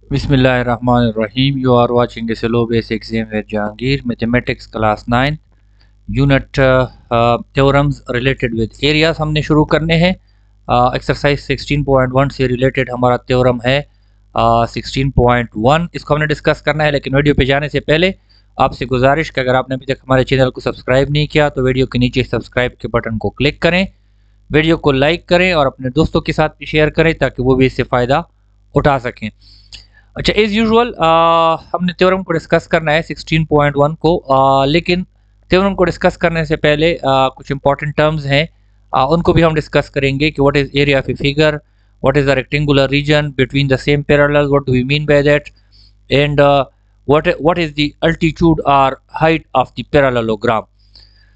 Bismillahirrahmanirrahim. You are watching a slow base exam with Jahangir, Mathematics Class 9, Unit Theorems related with Areas हमने शुरू करने हैं। Exercise 16.1 से related हमारा theorem है 16.1। इसको हमने डिस्कस करना है, लेकिन वीडियो पे जाने से पहले आपसे गुजारिश कि अगर आपने अभी तक हमारे चैनल को सब्सक्राइब नहीं किया तो वीडियो के नीचे सब्सक्राइब के बटन को क्लिक करें, वीडियो को लाइक करें और अपने दोस्तों के साथ भी शेयर करें ताकि वो भी इससे फ़ायदा उठा सकें। अच्छा, एज यूजुअल हमने थ्योरम को डिस्कस करना है 16.1 को, लेकिन थ्योरम को डिस्कस करने से पहले कुछ इंपॉर्टेंट टर्म्स हैं, उनको भी हम डिस्कस करेंगे कि what is area of a figure, what is the rectangular region between the same parallel, what do we mean by that, and what is the altitude और height of the parallelogram.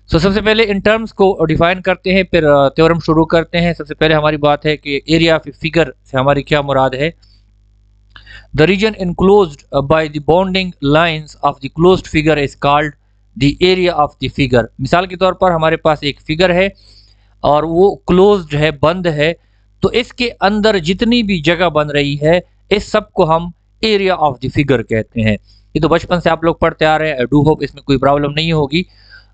So सबसे पहले in terms को define करते हैं, फिर theorem शुरू करते हैं। सबसे पहले हमारी बात है कि एरिया ऑफ ए फिगर से हमारी क्या मुराद है। The region enclosed by the bounding lines of the closed figure is called the area of the figure। मिसाल के तौर पर हमारे पास एक फिगर है और वो क्लोज्ड है, बंद है, तो इसके अंदर जितनी भी जगह बन रही है इस सब को हम एरिया ऑफ द फिगर कहते हैं। ये तो बचपन से आप लोग पढ़ते आ रहे हैं, आई डू होप इसमें कोई प्रॉब्लम नहीं होगी।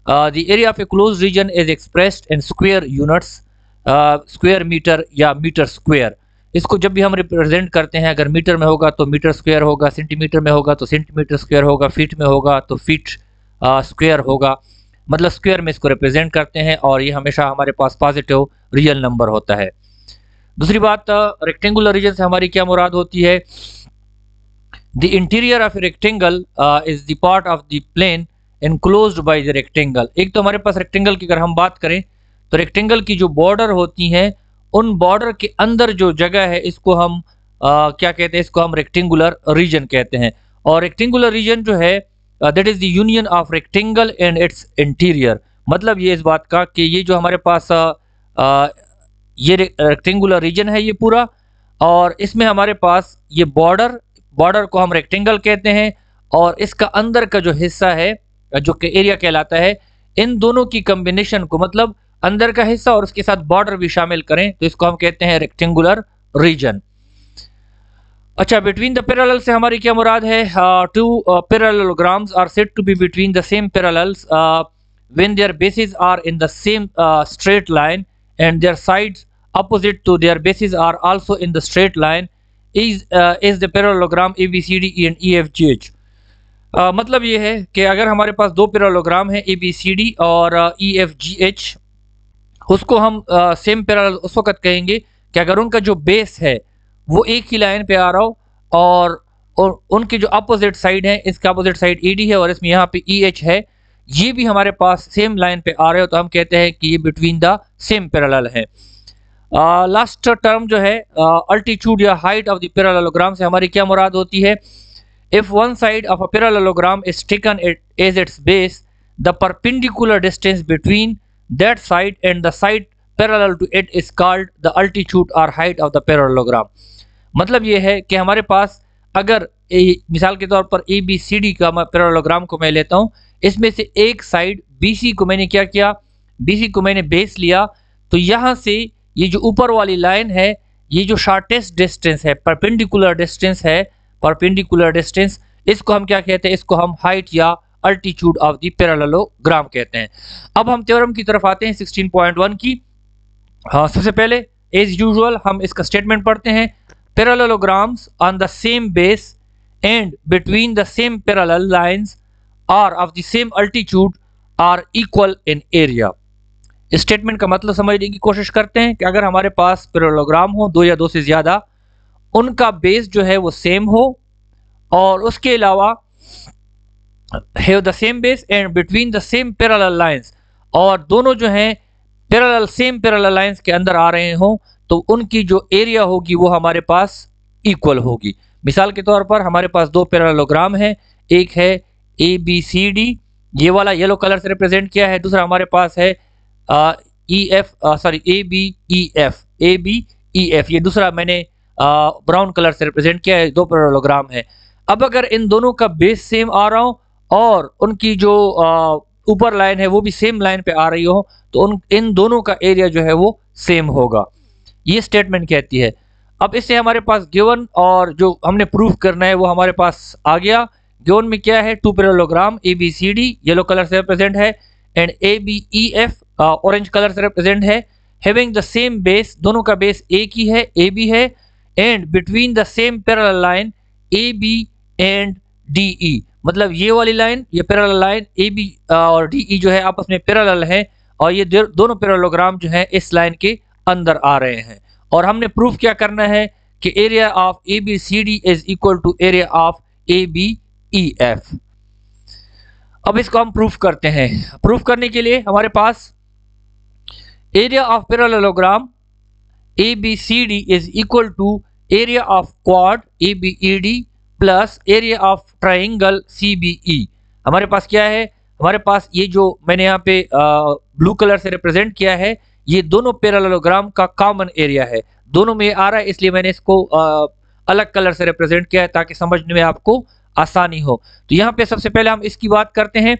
The area of a closed region is expressed in square units, square metre या मीटर स्क्वायर। इसको जब भी हम रिप्रेजेंट करते हैं, अगर मीटर में होगा तो मीटर स्क्वायर होगा, सेंटीमीटर में होगा तो सेंटीमीटर स्क्वायर होगा, फीट में होगा तो फीट स्क्वायर होगा, मतलब स्क्वायर में इसको रिप्रेजेंट करते हैं और ये हमेशा हमारे पास पॉजिटिव रियल नंबर होता है। दूसरी बात, रेक्टेंगुलर रीजन से हमारी क्या मुराद होती है। The interior of rectangle is the part of the plane enclosed by the rectangle. एक तो हमारे पास रेक्टेंगल की अगर हम बात करें तो रेक्टेंगल की जो बॉर्डर होती हैं उन बॉर्डर के अंदर जो जगह है इसको हम क्या कहते हैं, इसको हम रेक्टेंगुलर रीजन कहते हैं। और रेक्टेंगुलर रीजन जो है that is the union of rectangle and it's interior. मतलब ये इस बात का कि ये जो हमारे पास ये रेक्टेंगुलर रीजन है ये पूरा, और इसमें हमारे पास ये बॉर्डर को हम रेक्टेंगल कहते हैं और इसका अंदर का जो हिस्सा है जो कि एरिया कहलाता है, इन दोनों की कॉम्बिनेशन को, मतलब अंदर का हिस्सा और उसके साथ बॉर्डर भी शामिल करें तो इसको हम कहते हैं रेक्टेंगुलर रीजन। अच्छा, बिटवीन द पैरेलल से हमारी क्या मुराद है। Two parallelograms are said to be between the same parallels when their bases are in the same straight line and their sides opposite to their bases are also in the straight line is the parallelogram ABCD and EFGH। मतलब ये है कि अगर हमारे पास दो parallelogram है ABCD और EFGH, उसको हम सेम पैरेलल उस वक्त कहेंगे कि अगर उनका जो बेस है वो एक ही लाइन पे आ रहा हो और उनके जो अपोजिट साइड है, इसका अपोजिट साइड ED है और इसमें यहाँ पे EH है, ये भी हमारे पास सेम लाइन पे आ रहे हो तो हम कहते हैं कि ये बिटवीन द सेम पैरेलल है। लास्ट टर्म जो है अल्टीट्यूड या हाइट ऑफ द पैरेललोग्राम से हमारी क्या मुराद होती है। If one side of a parallelogram is taken as its base, the perpendicular distance between that side and the side parallel to it is called the altitude or height of the parallelogram। मतलब ये है कि हमारे पास अगर मिसाल के तौर पर ABCD का पैरेललोग्राम को मैं लेता हूँ, इसमें से एक साइड BC को मैंने क्या किया, BC को मैंने बेस लिया, तो यहाँ से ये जो ऊपर वाली लाइन है, ये जो शॉर्टेस्ट डिस्टेंस है, परपेंडिकुलर डिस्टेंस है, परपेंडिकुलर डिस्टेंस, इसको हम क्या कहते हैं, इसको हम हाइट या अल्टीट्यूड ऑफ द पैरेललोग्राम कहते हैं। अब हम थ्योरम की तरफ आते हैं 16.1 की। सबसे पहले एज यूजुअल हम इसका स्टेटमेंट पढ़ते हैं। Parallelograms on the same base and between the same parallel lines are of the same altitude are equal in area. इस स्टेटमेंट का मतलब समझने की कोशिश करते हैं कि अगर हमारे पास पैरेललोग्राम हो, दो या दो से ज्यादा, उनका बेस जो है वो सेम हो और उसके अलावा have the same base and between the same parallel lines, और दोनों जो हैं पैरेलल सेम पैरेलल लाइंस के अंदर आ रहे हों, तो उनकी जो एरिया होगी वो हमारे पास इक्वल होगी। मिसाल के तौर पर हमारे पास दो पैरेललोग्राम हैं, एक है ABCD, ये वाला येलो कलर से रिप्रेजेंट किया है, दूसरा हमारे पास है ABEF, ये दूसरा मैंने ब्राउन कलर से रिप्रेजेंट किया है, दो पैरेललोग्राम है। अब अगर इन दोनों का बेस सेम आ रहा हो और उनकी जो ऊपर लाइन है वो भी सेम लाइन पे आ रही हो, तो इन दोनों का एरिया जो है वो सेम होगा, ये स्टेटमेंट कहती है। अब इससे हमारे पास गिवन और जो हमने प्रूफ करना है वो हमारे पास आ गया। गिवन में क्या है, two parallelogram ABCD yellow colour से रिप्रेजेंट है एंड ABEF ऑरेंज कलर से रिप्रेजेंट है, हैविंग द सेम बेस, दोनों का बेस एक ही है, AB है, and between the same parallel line AB and DE, मतलब ये वाली लाइन, ये पैरेलल लाइन AB और DE जो है आपस में पैरेलल है और ये दोनों पैरेललोग्राम जो है इस लाइन के अंदर आ रहे हैं। और हमने प्रूफ क्या करना है कि area of ABCD is equal to area of ABEF। अब इसको हम प्रूफ करते हैं। प्रूफ करने के लिए हमारे पास area of parallelogram ABCD is equal to area of quad ABED plus area of triangle CBE। हमारे पास क्या है, हमारे पास ये जो मैंने यहाँ पे ब्लू कलर से रिप्रेजेंट किया है, ये दोनों पैरेललोग्राम का कॉमन एरिया है, दोनों में आ रहा है, इसलिए मैंने इसको अलग कलर से रिप्रेजेंट किया है ताकि समझने में आपको आसानी हो। तो यहाँ पे सबसे पहले हम इसकी बात करते हैं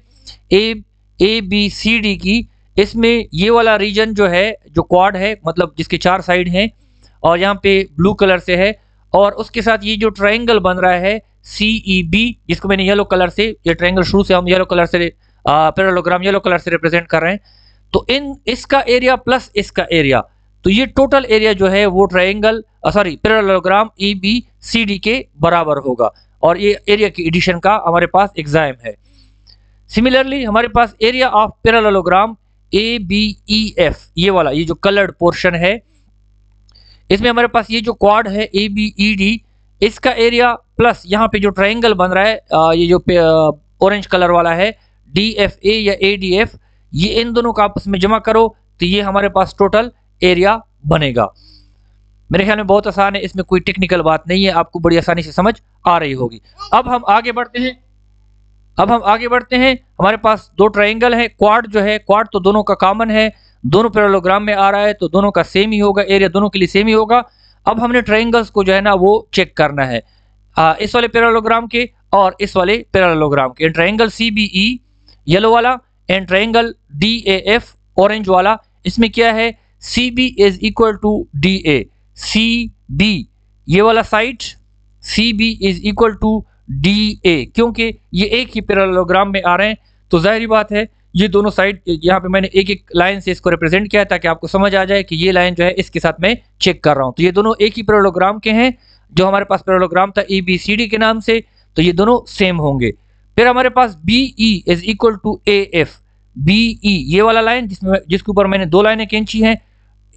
ABCD की। इसमें ये वाला रीजन जो है, जो क्वाड है, मतलब जिसके 4 साइड हैं और यहाँ पे ब्लू कलर से है, और उसके साथ ये जो ट्रायंगल बन रहा है CEB, जिसको मैंने येलो कलर से, ये ट्रायंगल शुरू से हम येलो कलर से पैरेललोग्राम येलो कलर से रिप्रेजेंट कर रहे हैं। तो इसका एरिया प्लस इसका एरिया, तो ये टोटल एरिया जो है वो ट्रायंगल पैरेललोग्राम ABCD के बराबर होगा और ये एरिया की एडिशन का हमारे पास एग्जाम है। सिमिलरली हमारे पास एरिया ऑफ पैरेललोग्राम ABEF, ये वाला, ये जो कलर्ड पोर्शन है, इसमें हमारे पास ये जो क्वाड है ABED, इसका एरिया प्लस यहाँ पे जो ट्रायंगल बन रहा है ये जो ऑरेंज कलर वाला है DFA या ADF, ये इन दोनों का आपस में जमा करो तो ये हमारे पास टोटल एरिया बनेगा। मेरे ख्याल में बहुत आसान है, इसमें कोई टेक्निकल बात नहीं है, आपको बड़ी आसानी से समझ आ रही होगी। अब हम आगे बढ़ते हैं। हमारे पास 2 ट्रायंगल है, क्वाड जो है, क्वाड तो दोनों का कॉमन है, दोनों पैरेललोग्राम में आ रहा है तो दोनों का सेम ही होगा, एरिया दोनों के लिए सेम ही होगा। अब हमने ट्रायंगल्स को जो है ना वो चेक करना है, इस वाले पैरेललोग्राम के और इस वाले पैरेललोग्राम के। ट्रायंगल CBE येलो वाला एंड ट्रायंगल DAF ऑरेंज वाला, इसमें क्या है, CB is equal to DA, CB ये वाला side CB is equal to DA, क्योंकि ये एक ही पैरेललोग्राम में आ रहे हैं तो जाहिर बात है ये दोनों साइड, यहाँ पे मैंने एक एक लाइन से इसको रिप्रेजेंट किया है ताकि आपको समझ आ जाए कि ये लाइन जो है इसके साथ मैं चेक कर रहा हूँ। तो ये दोनों एक ही पैरेललोग्राम के हैं, जो हमारे पास पैरेललोग्राम था ABCD के नाम से, तो ये दोनों सेम होंगे। फिर हमारे पास BE is equal to AF, BE ये वाला लाइन जिसके ऊपर मैंने 2 लाइनें खींची हैं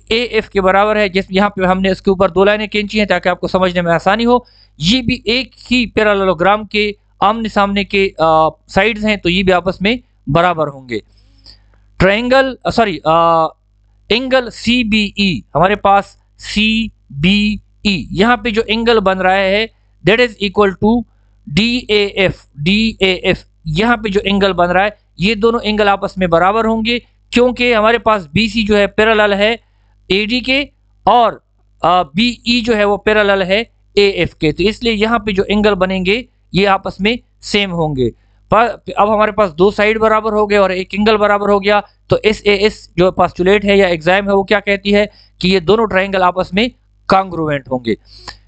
AF के बराबर है, जिस यहाँ पे हमने इसके ऊपर 2 लाइनें खींची हैं ताकि आपको समझने में आसानी हो। ये भी एक ही पैरेललोग्राम के आमने सामने के साइड्स हैं तो ये भी आपस में बराबर होंगे। एंगल CBE, हमारे पास CBE यहाँ पे जो एंगल बन रहा है that is equal to DAF यहाँ पे जो एंगल बन रहा है, ये दोनों एंगल आपस में बराबर होंगे क्योंकि हमारे पास BC जो है पैरेलल है AD के और BE जो है वो पैरेलल है AF के, तो इसलिए यहाँ पे जो एंगल बनेंगे ये आपस में सेम होंगे। पर अब हमारे पास 2 साइड बराबर हो गए और एक एंगल बराबर हो गया, तो SAS जो पोस्टुलेट है या एग्जाम है वो क्या कहती है कि ये दोनों ट्रायंगल आपस में कॉन्ग्रुएंट होंगे।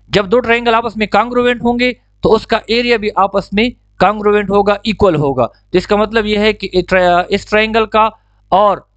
जब 2 ट्रायंगल आपस में कॉन्ग्रुएंट होंगे तो उसका एरिया भी आपस में कॉन्ग्रुएंट होगा, इक्वल होगा। तो इसका मतलब यह है कि इस ट्रायंगल का और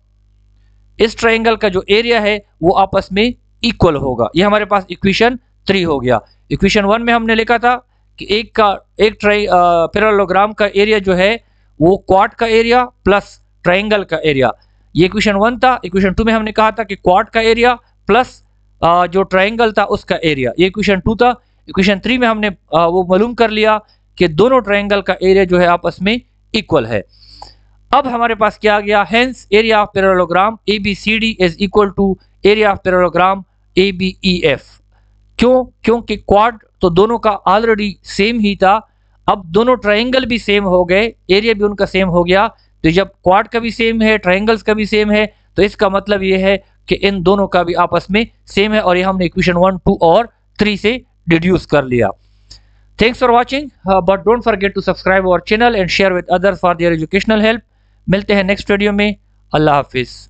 इस ट्रायंगल का जो एरिया है वो आपस में इक्वल होगा। ये हमारे पास इक्वेशन 3 हो गया। इक्वेशन 1 में हमने लिखा था कि एक पैरेललोग्राम का एरिया जो है वो क्वाड का एरिया प्लस ट्रायंगल का एरिया, ये इक्वेशन 1 था। इक्वेशन 2 में हमने कहा था कि क्वाड का एरिया प्लस जो ट्रायंगल था उसका एरिया, ये इक्वेशन 2 था। इक्वेशन 3 में हमने वो मालूम कर लिया कि दोनों ट्रायंगल का एरिया जो है आपस में इक्वल है। अब हमारे पास क्या आ गया, hence area of parallelogram ABCD is equal to area of parallelogram ABEF। क्यों? क्योंकि क्वाड तो दोनों का ऑलरेडी सेम ही था, अब दोनों ट्रायंगल भी सेम हो गए, एरिया भी उनका सेम हो गया। तो जब क्वाड का भी सेम है, ट्रायंगल्स का भी सेम है, तो इसका मतलब ये है कि इन दोनों का भी आपस में सेम है और ये हमने इक्वेशन 1, 2 और 3 से डिड्यूस कर लिया। Thanks for watching, but don't forget to subscribe our channel and share with others for their educational help. मिलते हैं नेक्स्ट वीडियो में। अल्लाह हाफिज़।